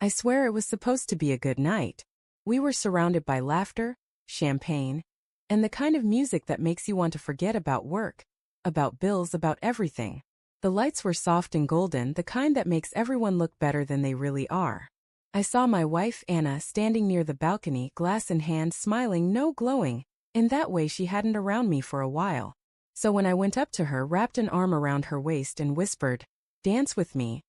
I swear it was supposed to be a good night. We were surrounded by laughter, champagne, and the kind of music that makes you want to forget about work, about bills, about everything. The lights were soft and golden, the kind that makes everyone look better than they really are. I saw my wife, Anna, standing near the balcony, glass in hand, smiling, no glowing, in that way she hadn't around me for a while. So when I went up to her, wrapped an arm around her waist and whispered, "Dance with me,"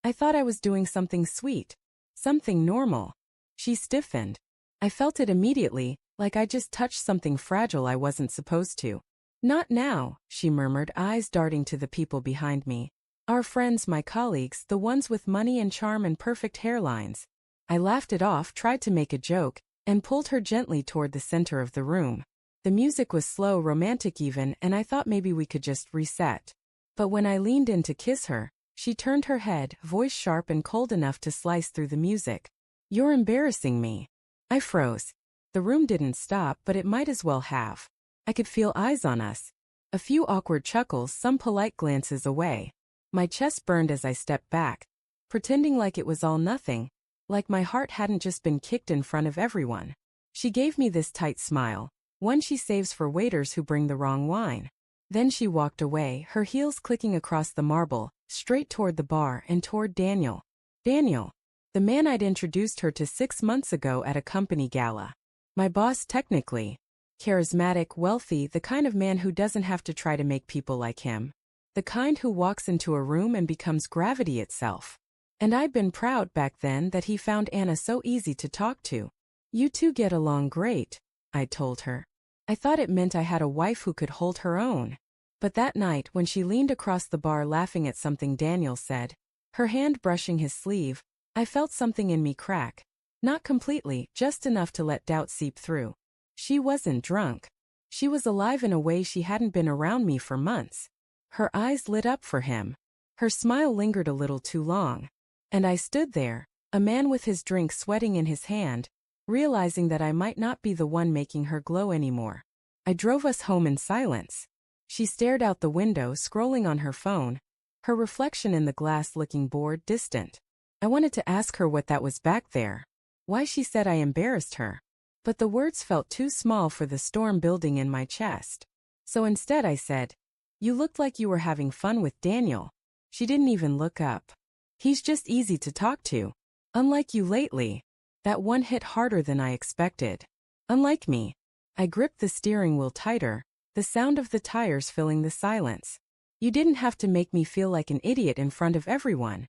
I thought I was doing something sweet, something normal. She stiffened. I felt it immediately, like I just touched something fragile I wasn't supposed to. "Not now," she murmured, eyes darting to the people behind me. "Our friends, my colleagues, the ones with money and charm and perfect hairlines." I laughed it off, tried to make a joke, and pulled her gently toward the center of the room. The music was slow, romantic even, and I thought maybe we could just reset. But when I leaned in to kiss her, she turned her head, voice sharp and cold enough to slice through the music. "You're embarrassing me." I froze. The room didn't stop, but it might as well have. I could feel eyes on us. A few awkward chuckles, some polite glances away. My chest burned as I stepped back, pretending like it was all nothing, like my heart hadn't just been kicked in front of everyone. She gave me this tight smile, one she saves for waiters who bring the wrong wine. Then she walked away, her heels clicking across the marble, straight toward the bar and toward Daniel. Daniel, the man I'd introduced her to 6 months ago at a company gala. My boss technically. Charismatic, wealthy, the kind of man who doesn't have to try to make people like him. The kind who walks into a room and becomes gravity itself. And I'd been proud back then that he found Anna so easy to talk to. "You two get along great," I told her. I thought it meant I had a wife who could hold her own. But that night, when she leaned across the bar laughing at something Daniel said, her hand brushing his sleeve, I felt something in me crack. Not completely, just enough to let doubt seep through. She wasn't drunk. She was alive in a way she hadn't been around me for months. Her eyes lit up for him. Her smile lingered a little too long. And I stood there, a man with his drink sweating in his hand, realizing that I might not be the one making her glow anymore. I drove us home in silence. She stared out the window, scrolling on her phone, her reflection in the glass looking bored, distant. I wanted to ask her what that was back there. Why she said I embarrassed her. But the words felt too small for the storm building in my chest. So instead I said, "You looked like you were having fun with Daniel." She didn't even look up. "He's just easy to talk to. Unlike you lately." That one hit harder than I expected. Unlike me. I gripped the steering wheel tighter, the sound of the tires filling the silence. "You didn't have to make me feel like an idiot in front of everyone,"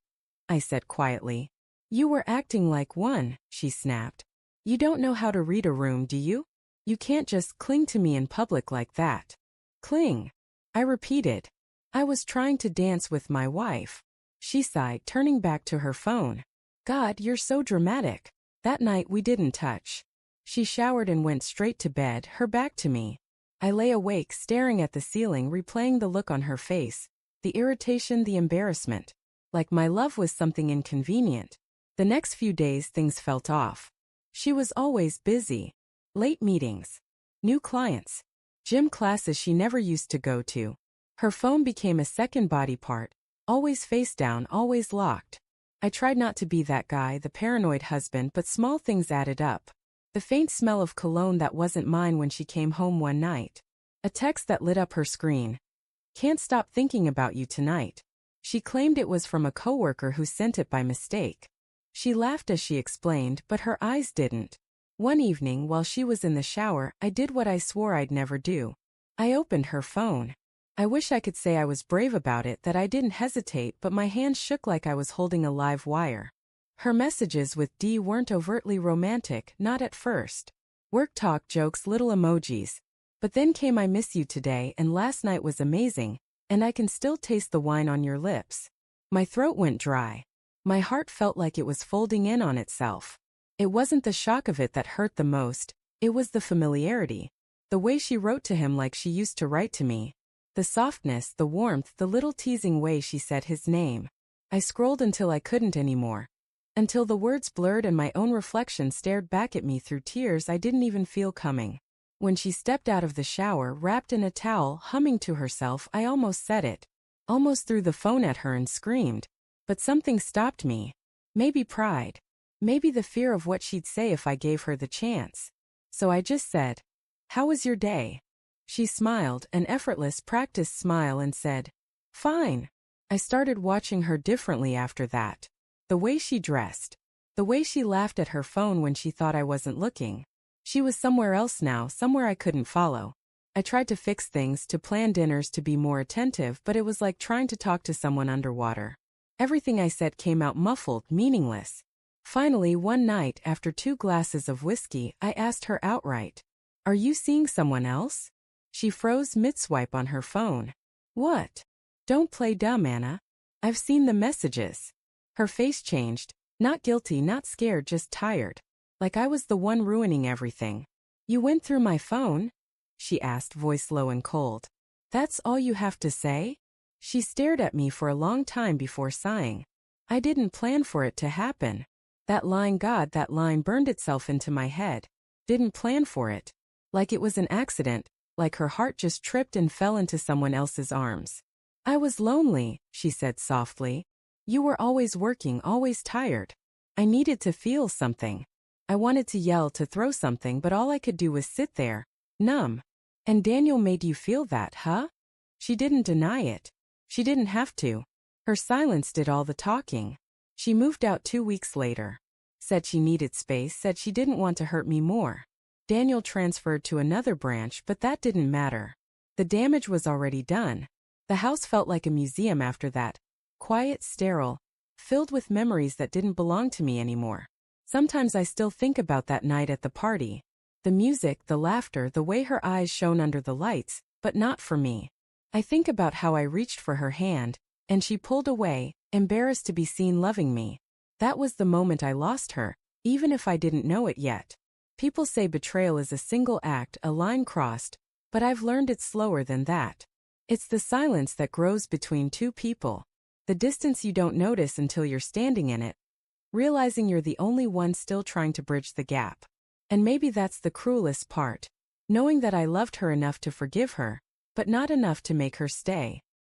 I said quietly. "You were acting like one," she snapped. "You don't know how to read a room, do you? You can't just cling to me in public like that." "Cling," I repeated. "I was trying to dance with my wife." She sighed, turning back to her phone. "God, you're so dramatic." That night we didn't touch. She showered and went straight to bed, her back to me. I lay awake, staring at the ceiling, replaying the look on her face, the irritation, the embarrassment. Like my love was something inconvenient. The next few days things felt off. She was always busy. Late meetings. New clients. Gym classes she never used to go to. Her phone became a second body part, always face down, always locked. I tried not to be that guy, the paranoid husband, but small things added up. The faint smell of cologne that wasn't mine when she came home one night. A text that lit up her screen. "Can't stop thinking about you tonight." She claimed it was from a coworker who sent it by mistake. She laughed as she explained, but her eyes didn't. One evening, while she was in the shower, I did what I swore I'd never do. I opened her phone. I wish I could say I was brave about it, that I didn't hesitate, but my hands shook like I was holding a live wire. Her messages with D weren't overtly romantic, not at first. Work talk, jokes, little emojis. But then came "I miss you today" and "last night was amazing," and "I can still taste the wine on your lips." My throat went dry. My heart felt like it was folding in on itself. It wasn't the shock of it that hurt the most, it was the familiarity. The way she wrote to him like she used to write to me. The softness, the warmth, the little teasing way she said his name. I scrolled until I couldn't anymore. Until the words blurred and my own reflection stared back at me through tears I didn't even feel coming. When she stepped out of the shower, wrapped in a towel, humming to herself, I almost said it. Almost threw the phone at her and screamed. But something stopped me. Maybe pride. Maybe the fear of what she'd say if I gave her the chance. So I just said, "How was your day?" She smiled, an effortless, practiced smile, and said, "Fine." I started watching her differently after that. The way she dressed. The way she laughed at her phone when she thought I wasn't looking. She was somewhere else now, somewhere I couldn't follow. I tried to fix things, to plan dinners, to be more attentive, but it was like trying to talk to someone underwater. Everything I said came out muffled, meaningless. Finally, one night, after 2 glasses of whiskey, I asked her outright, "Are you seeing someone else?" She froze mid-swipe on her phone. "What?" "Don't play dumb, Anna. I've seen the messages." Her face changed, not guilty, not scared, just tired. Like I was the one ruining everything. "You went through my phone?" she asked, voice low and cold. "That's all you have to say?" She stared at me for a long time before sighing. "I didn't plan for it to happen." That line, God, that line burned itself into my head. Didn't plan for it. Like it was an accident, like her heart just tripped and fell into someone else's arms. "I was lonely," she said softly. "You were always working, always tired. I needed to feel something. I wanted to yell, to throw something, but all I could do was sit there, numb. And Daniel made you feel that, huh?" She didn't deny it. She didn't have to. Her silence did all the talking. She moved out 2 weeks later. Said she needed space, said she didn't want to hurt me more. Daniel transferred to another branch, but that didn't matter. The damage was already done. The house felt like a museum after that. Quiet, sterile, filled with memories that didn't belong to me anymore. Sometimes I still think about that night at the party. The music, the laughter, the way her eyes shone under the lights, but not for me. I think about how I reached for her hand, and she pulled away, embarrassed to be seen loving me. That was the moment I lost her, even if I didn't know it yet. People say betrayal is a single act, a line crossed, but I've learned it's slower than that. It's the silence that grows between 2 people. The distance you don't notice until you're standing in it, realizing you're the only one still trying to bridge the gap. And maybe that's the cruelest part. Knowing that I loved her enough to forgive her, but not enough to make her stay.